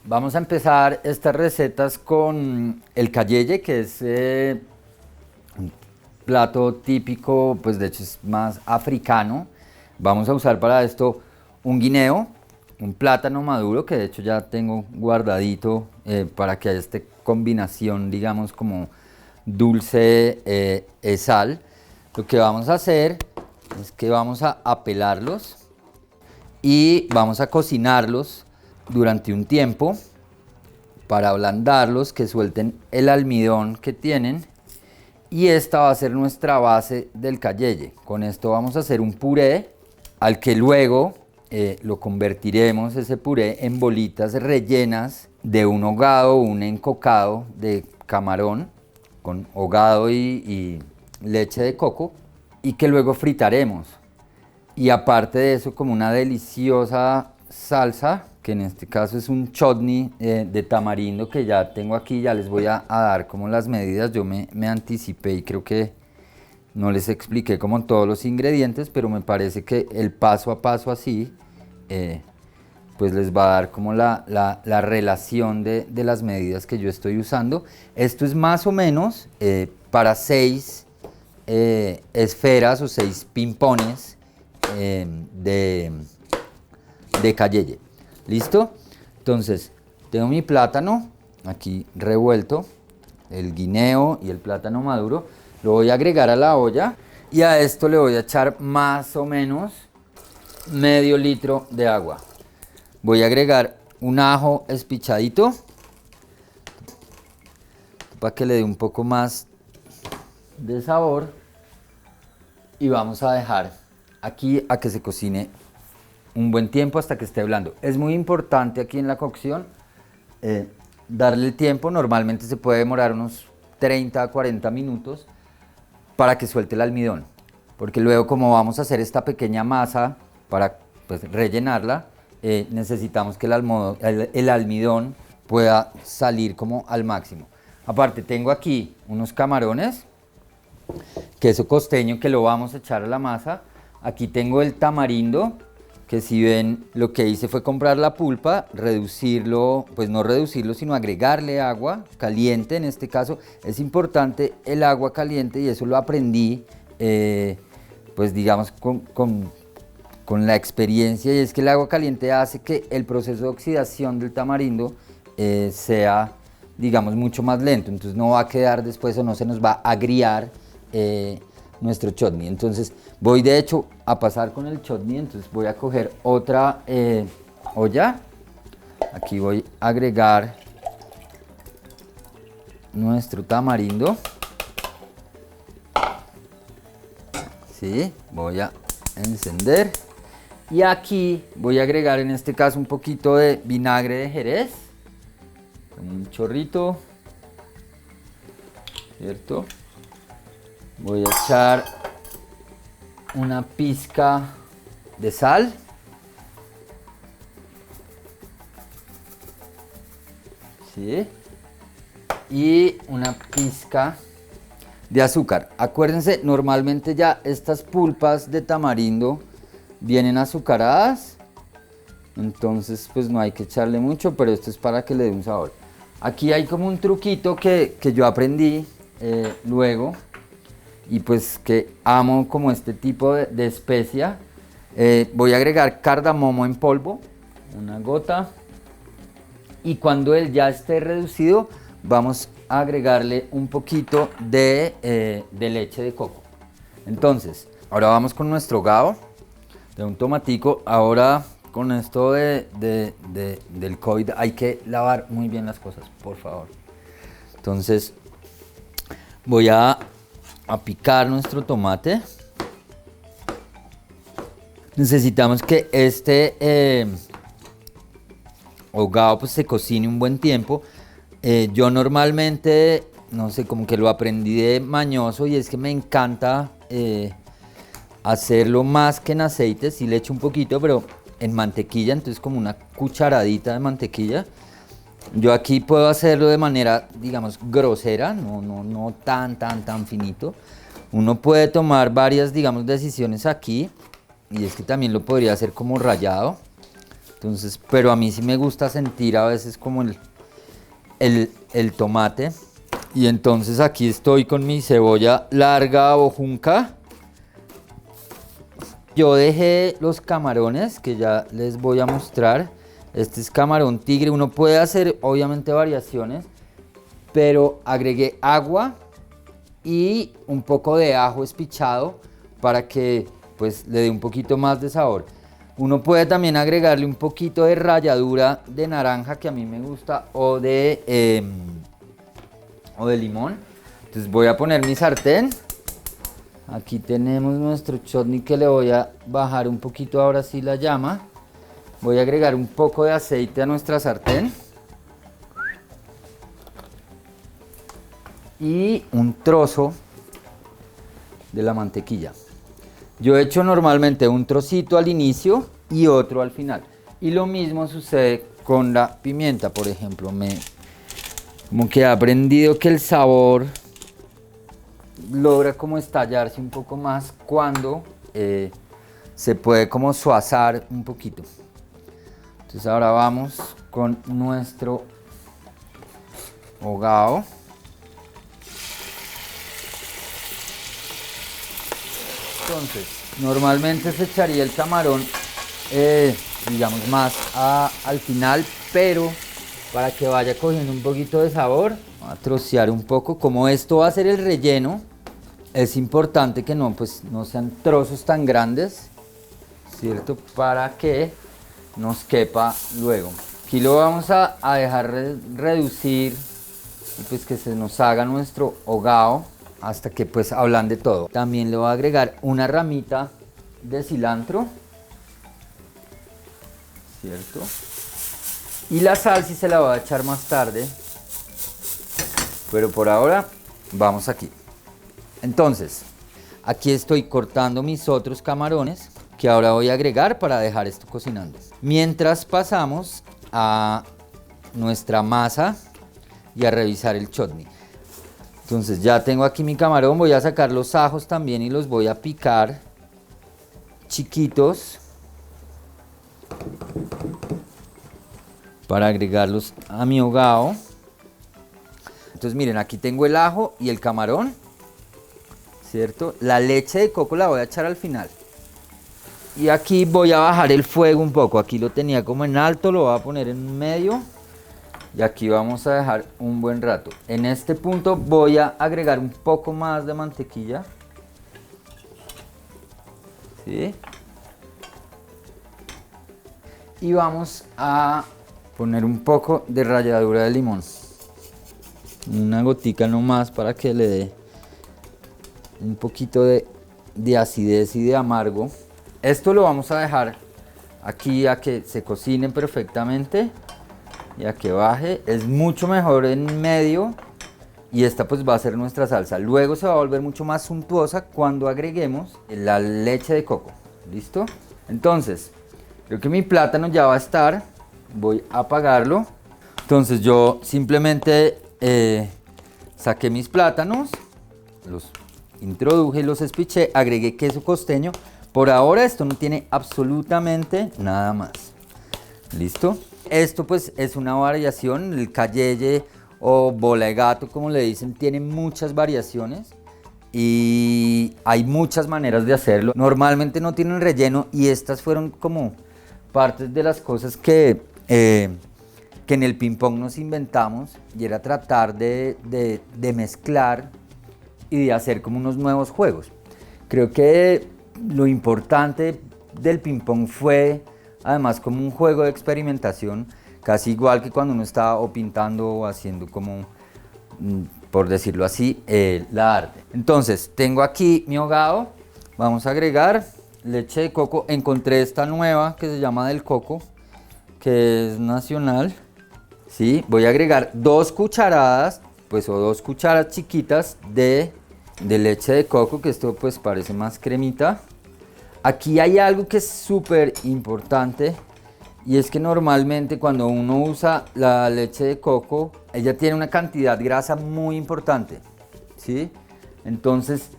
Vamos a empezar estas recetas con el cayeye, que es un plato típico, pues de hecho es más africano. Vamos a usar para esto un guineo, un plátano maduro, que de hecho ya tengo guardadito para que haya esta combinación, digamos, como dulce sal. Lo que vamos a hacer es que vamos a pelarlos y vamos a cocinarlos durante un tiempo para ablandarlos, que suelten el almidón que tienen, y esta va a ser nuestra base del cayeye. Con esto vamos a hacer un puré al que luego lo convertiremos, ese puré, en bolitas rellenas de un hogado o un encocado de camarón con hogado y leche de coco, y que luego fritaremos. Y aparte de eso, como una deliciosa salsa, que en este caso es un chutney de tamarindo que ya tengo aquí. Ya les voy a dar como las medidas. Yo me anticipé y creo que no les expliqué como todos los ingredientes, pero me parece que el paso a paso así pues les va a dar como la relación de las medidas que yo estoy usando. Esto es más o menos para 6 esferas o 6 pimpones de cayeye. ¿Listo? Entonces, tengo mi plátano aquí revuelto, el guineo y el plátano maduro. Lo voy a agregar a la olla y a esto le voy a echar más o menos medio litro de agua. Voy a agregar un ajo espichadito para que le dé un poco más de sabor y vamos a dejar aquí a que se cocine un buen tiempo hasta que esté blando. Es muy importante aquí en la cocción darle el tiempo. Normalmente se puede demorar unos 30 a 40 minutos para que suelte el almidón, porque luego, como vamos a hacer esta pequeña masa para pues rellenarla, necesitamos que el almidón pueda salir como al máximo. Aparte, tengo aquí unos camarones, queso costeño, que lo vamos a echar a la masa. Aquí tengo el tamarindo, que si ven, lo que hice fue comprar la pulpa, reducirlo, pues no reducirlo, sino agregarle agua caliente. En este caso es importante el agua caliente, y eso lo aprendí, pues digamos, con la experiencia, y es que el agua caliente hace que el proceso de oxidación del tamarindo sea, digamos, mucho más lento. Entonces no va a quedar después, o no se nos va a agriar nuestro chutney. Entonces voy de hecho a pasar con el chutney. Entonces voy a coger otra olla. Aquí voy a agregar nuestro tamarindo. Sí, voy a encender. Y aquí voy a agregar, en este caso, un poquito de vinagre de Jerez. Un chorrito, ¿cierto? Voy a echar una pizca de sal. ¿Sí? Y una pizca de azúcar. Acuérdense, normalmente ya estas pulpas de tamarindo vienen azucaradas, entonces pues no hay que echarle mucho, pero esto es para que le dé un sabor. Aquí hay como un truquito que yo aprendí luego, y pues que amo como este tipo de especia. Voy a agregar cardamomo en polvo, una gota, y cuando él ya esté reducido vamos a agregarle un poquito de leche de coco. Entonces, ahora vamos con nuestro hogado de un tomatico. Ahora, con esto del COVID, hay que lavar muy bien las cosas, por favor. Entonces, voy a picar nuestro tomate. Necesitamos que este hogado pues se cocine un buen tiempo. Yo normalmente, no sé, como que lo aprendí de mañoso, y es que me encanta hacerlo más que en aceite. Sí le echo un poquito, pero en mantequilla, entonces como una cucharadita de mantequilla. Yo aquí puedo hacerlo de manera, digamos, grosera, no tan finito, Uno puede tomar varias, digamos, decisiones aquí, y es que también lo podría hacer como rallado. Entonces, pero a mí sí me gusta sentir a veces como el tomate. Y entonces aquí estoy con mi cebolla larga o junca. Yo dejé los camarones que ya les voy a mostrar. Este es camarón tigre. Uno puede hacer obviamente variaciones, pero agregué agua y un poco de ajo espichado para que pues le dé un poquito más de sabor. Uno puede también agregarle un poquito de ralladura de naranja, que a mí me gusta, o de limón. Entonces voy a poner mi sartén. Aquí tenemos nuestro chutney que le voy a bajar un poquito ahora sí la llama. Voy a agregar un poco de aceite a nuestra sartén. Y un trozo de la mantequilla. Yo he hecho normalmente un trocito al inicio y otro al final. Y lo mismo sucede con la pimienta, por ejemplo. Como que he aprendido que el sabor logra como estallarse un poco más cuando se puede como suazar un poquito. Entonces ahora vamos con nuestro hogao. Entonces, normalmente se echaría el camarón, digamos, más al final, pero para que vaya cogiendo un poquito de sabor, voy a trocear un poco. Como esto va a ser el relleno, es importante que no sean trozos tan grandes, ¿cierto? Para que nos quepa luego. Aquí lo vamos a dejar reducir y pues que se nos haga nuestro hogao hasta que pues ablande todo. También le voy a agregar una ramita de cilantro, ¿cierto? Y la sal sí se la voy a echar más tarde, pero por ahora vamos aquí. Entonces, aquí estoy cortando mis otros camarones que ahora voy a agregar para dejar esto cocinando. Mientras pasamos a nuestra masa y a revisar el chutney. Entonces ya tengo aquí mi camarón, voy a sacar los ajos también y los voy a picar chiquitos para agregarlos a mi hogao. Entonces miren, aquí tengo el ajo y el camarón, ¿cierto? La leche de coco la voy a echar al final. Y aquí voy a bajar el fuego un poco, aquí lo tenía como en alto, lo voy a poner en medio. Y aquí vamos a dejar un buen rato. En este punto voy a agregar un poco más de mantequilla. ¿Sí? Y vamos a poner un poco de ralladura de limón. Una gotica nomás para que le dé un poquito de acidez y de amargo. Esto lo vamos a dejar aquí a que se cocine perfectamente. Y a que baje, es mucho mejor en medio y esta pues va a ser nuestra salsa. Luego se va a volver mucho más suntuosa cuando agreguemos la leche de coco. ¿Listo? Entonces, creo que mi plátano ya va a estar. Voy a apagarlo. Entonces yo simplemente saqué mis plátanos, los introduje y los espiché, agregué queso costeño. Por ahora esto no tiene absolutamente nada más. ¿Listo? Esto pues es una variación, el cayeye o bola de gato como le dicen, tiene muchas variaciones y hay muchas maneras de hacerlo. Normalmente no tienen relleno y estas fueron como partes de las cosas que en el ping pong nos inventamos, y era tratar de mezclar y de hacer como unos nuevos juegos. Creo que lo importante del ping pong fue además como un juego de experimentación, casi igual que cuando uno está o pintando o haciendo como, por decirlo así, la arte. Entonces, tengo aquí mi hogao, vamos a agregar leche de coco. Encontré esta nueva que se llama del coco, que es nacional. ¿Sí? Voy a agregar 2 cucharadas, pues o 2 cucharas chiquitas de leche de coco, que esto pues parece más cremita. Aquí hay algo que es súper importante y es que normalmente cuando uno usa la leche de coco, ella tiene una cantidad grasa muy importante, ¿sí? Entonces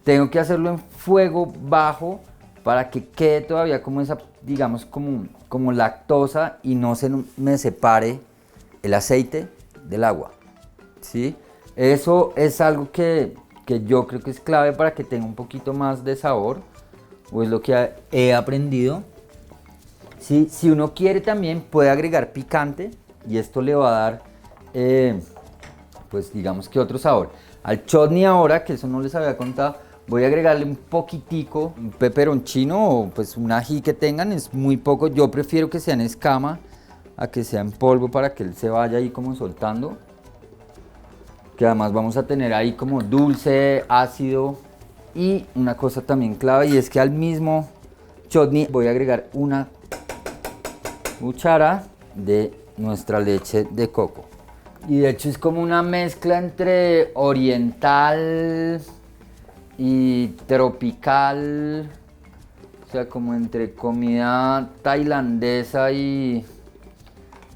tengo que hacerlo en fuego bajo para que quede todavía como esa, digamos, como lactosa y no se me separe el aceite del agua, ¿sí? Eso es algo que yo creo que es clave para que tenga un poquito más de sabor, o es lo que he aprendido. Sí, si uno quiere también puede agregar picante y esto le va a dar, pues digamos que otro sabor. Al chutney ahora, que eso no les había contado, voy a agregarle un poquitico, un peperoncino o pues un ají que tengan, es muy poco. Yo prefiero que sea en escama a que sea en polvo para que él se vaya ahí como soltando. Que además vamos a tener ahí como dulce, ácido. Y una cosa también clave, y es que al mismo chutney voy a agregar una cuchara de nuestra leche de coco. Y de hecho es como una mezcla entre oriental y tropical, o sea, como entre comida tailandesa y,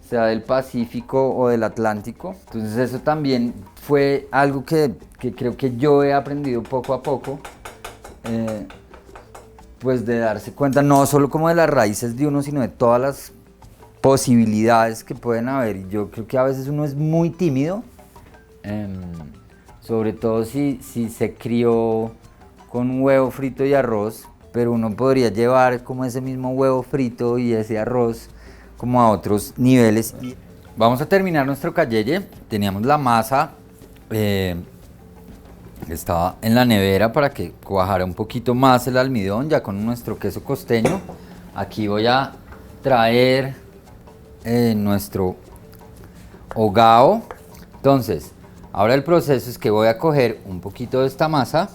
o sea, del Pacífico o del Atlántico. Entonces eso también fue algo que creo que yo he aprendido poco a poco, pues de darse cuenta no solo como de las raíces de uno, sino de todas las posibilidades que pueden haber. Y yo creo que a veces uno es muy tímido, sobre todo si se crió con un huevo frito y arroz, pero uno podría llevar como ese mismo huevo frito y ese arroz como a otros niveles. Y vamos a terminar nuestro cayeye. Teníamos la masa, estaba en la nevera para que cuajara un poquito más el almidón, ya con nuestro queso costeño. Aquí voy a traer nuestro hogao. Entonces, ahora el proceso es que voy a coger un poquito de esta masa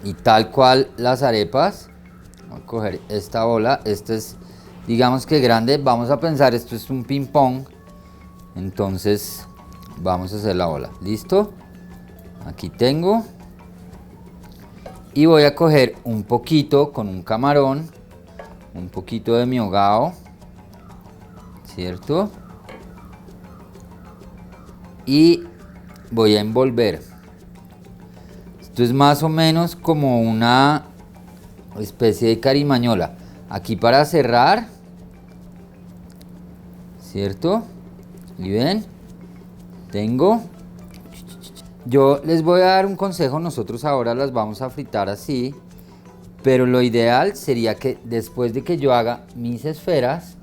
y tal cual las arepas, voy a coger esta bola. Esto es, digamos que grande, vamos a pensar esto es un ping pong, entonces vamos a hacer la bola. ¿Listo? Aquí tengo, y voy a coger un poquito con un camarón, un poquito de mi hogao, ¿cierto? Y voy a envolver. Esto es más o menos como una especie de carimañola. Aquí para cerrar, ¿cierto? ¿Y ven? Tengo. Yo les voy a dar un consejo, nosotros ahora las vamos a fritar así, pero lo ideal sería que después de que yo haga mis esferas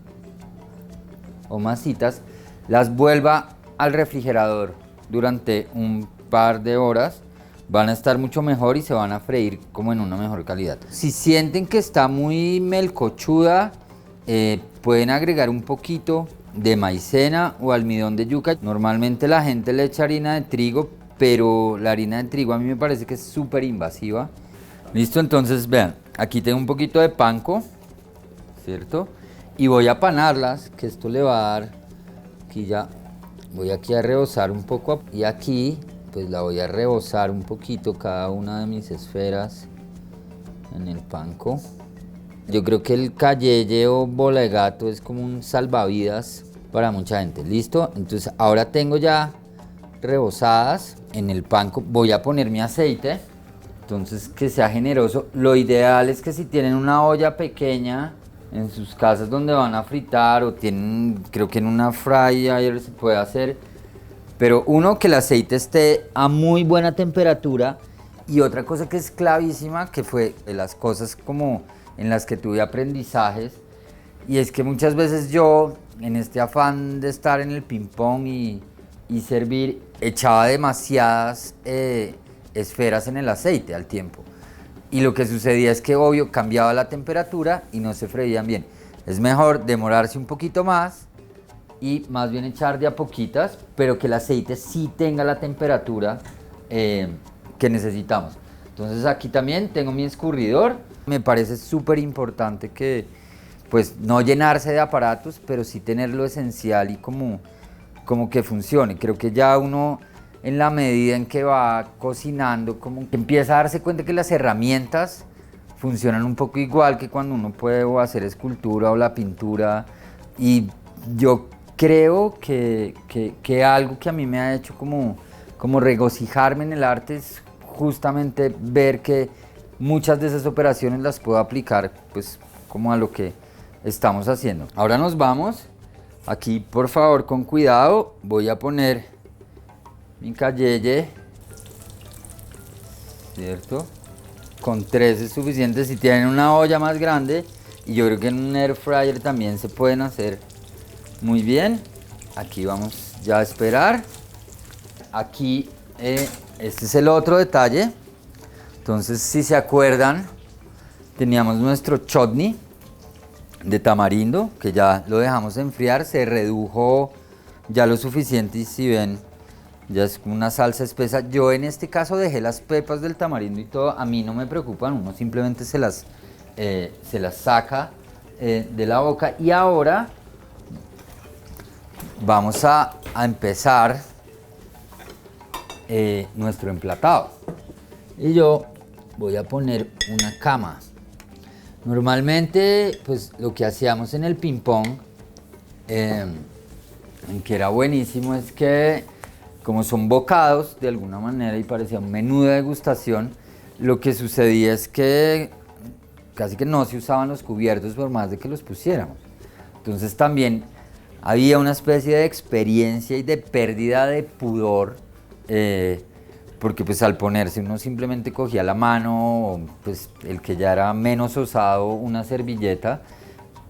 o masitas, las vuelva al refrigerador durante un par de horas. Van a estar mucho mejor y se van a freír como en una mejor calidad. Si sienten que está muy melcochuda, pueden agregar un poquito de maicena o almidón de yuca. Normalmente la gente le echa harina de trigo, pero la harina de trigo a mí me parece que es súper invasiva. Listo, entonces vean, aquí tengo un poquito de panko, ¿cierto? Y voy a panarlas, que esto le va a dar, aquí ya, voy aquí a rebozar un poco y aquí pues la voy a rebozar un poquito cada una de mis esferas en el panko. Yo creo que el cayeye o bola de gato es como un salvavidas para mucha gente. ¿Listo? Entonces ahora tengo ya rebozadas en el panko. Voy a poner mi aceite, entonces que sea generoso. Lo ideal es que si tienen una olla pequeña en sus casas donde van a fritar, o tienen, creo que en una fryer se puede hacer, pero uno, que el aceite esté a muy buena temperatura. Y otra cosa que es clavísima, que fue de las cosas como en las que tuve aprendizajes, y es que muchas veces yo, en este afán de estar en el ping pong y servir, echaba demasiadas esferas en el aceite al tiempo. Y lo que sucedía es que, obvio, cambiaba la temperatura y no se freían bien. Es mejor demorarse un poquito más y más bien echar de a poquitas, pero que el aceite sí tenga la temperatura que necesitamos. Entonces aquí también tengo mi escurridor. Me parece súper importante que, pues, no llenarse de aparatos, pero sí tener lo esencial y como que funcione. Creo que ya uno, en la medida en que va cocinando, como que empieza a darse cuenta que las herramientas funcionan un poco igual que cuando uno puede o hacer escultura o la pintura. Y yo creo que algo que a mí me ha hecho como regocijarme en el arte es justamente ver que muchas de esas operaciones las puedo aplicar pues como a lo que estamos haciendo. Ahora nos vamos. Aquí por favor con cuidado voy a poner mi cayeye, ¿cierto? Con 3 es suficiente. Si tienen una olla más grande, y yo creo que en un air fryer también se pueden hacer muy bien. Aquí vamos ya a esperar. Aquí este es el otro detalle. Entonces, si se acuerdan, teníamos nuestro chutney de tamarindo, que ya lo dejamos enfriar, se redujo ya lo suficiente y si ven, ya es como una salsa espesa. Yo en este caso dejé las pepas del tamarindo y todo, a mí no me preocupan, uno simplemente se las saca de la boca. Y ahora vamos a empezar nuestro emplatado. Y yo voy a poner una cama. Normalmente, pues lo que hacíamos en el ping pong, que era buenísimo, es que como son bocados de alguna manera y parecía un menú de degustación, lo que sucedía es que casi que no se usaban los cubiertos por más de que los pusiéramos. Entonces también había una especie de experiencia y de pérdida de pudor, porque pues al ponerse uno simplemente cogía la mano, pues el que ya era menos osado, una servilleta,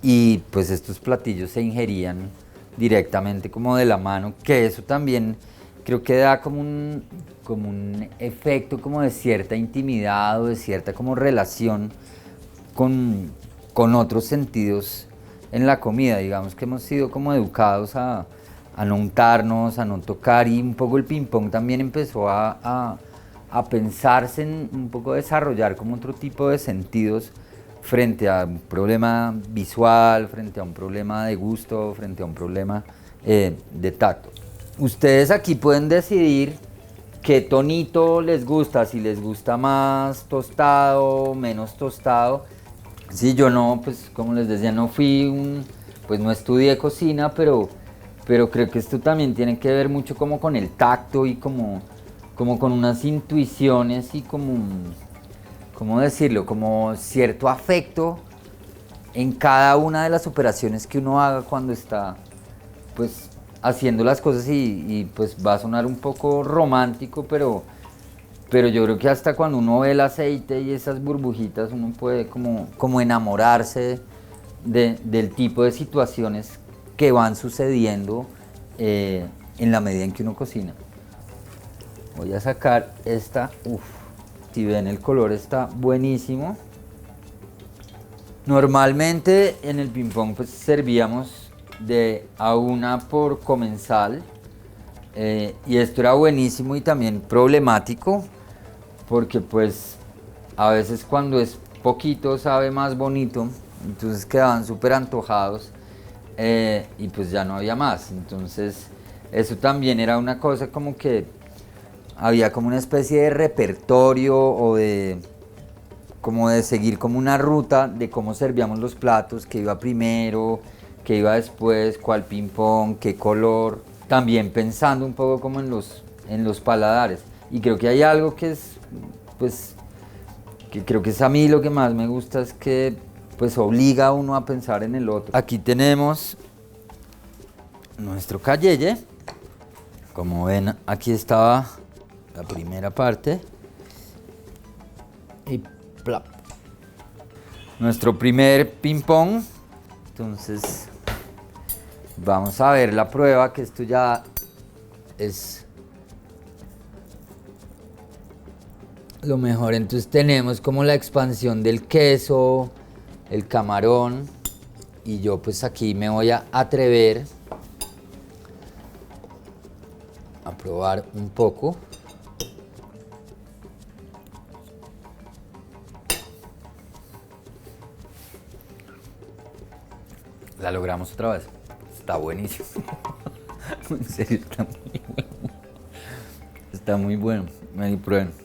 y pues estos platillos se ingerían directamente como de la mano, que eso también creo que da como un efecto como de cierta intimidad o de cierta como relación con otros sentidos en la comida. Digamos que hemos sido como educados a no untarnos, a no tocar, y un poco el ping pong también empezó a pensarse en un poco desarrollar como otro tipo de sentidos frente a un problema visual, frente a un problema de gusto, frente a un problema de tacto. Ustedes aquí pueden decidir qué tonito les gusta, si les gusta más tostado, menos tostado. Sí, yo no, pues como les decía, pues no estudié cocina, pero creo que esto también tiene que ver mucho como con el tacto y como con unas intuiciones y ¿cómo decirlo? Como cierto afecto en cada una de las operaciones que uno haga cuando está pues haciendo las cosas y pues va a sonar un poco romántico, pero yo creo que hasta cuando uno ve el aceite y esas burbujitas uno puede como enamorarse del tipo de situaciones que van sucediendo en la medida en que uno cocina. Voy a sacar esta, si ven el color está buenísimo. Normalmente en el ping pong pues servíamos de a una por comensal, y esto era buenísimo y también problemático porque pues a veces cuando es poquito sabe más bonito, entonces quedaban súper antojados y pues ya no había más. Entonces eso también era una cosa como que había como una especie de repertorio o como de seguir como una ruta de cómo servíamos los platos, qué iba primero, qué iba después, cuál ping pong, qué color, también pensando un poco como en los paladares. Y creo que hay algo que es, pues, que creo que es a mí lo que más me gusta, es que pues obliga a uno a pensar en el otro. Aquí tenemos nuestro cayeye. Como ven, aquí estaba la primera parte. Y plop. Nuestro primer ping pong. Entonces, vamos a ver la prueba, que esto ya es lo mejor. Entonces tenemos como la expansión del queso, el camarón, y yo pues aquí me voy a atrever a probar un poco. La logramos otra vez. Está buenísimo. En serio, está muy bueno. Está muy bueno. Ven y prueben.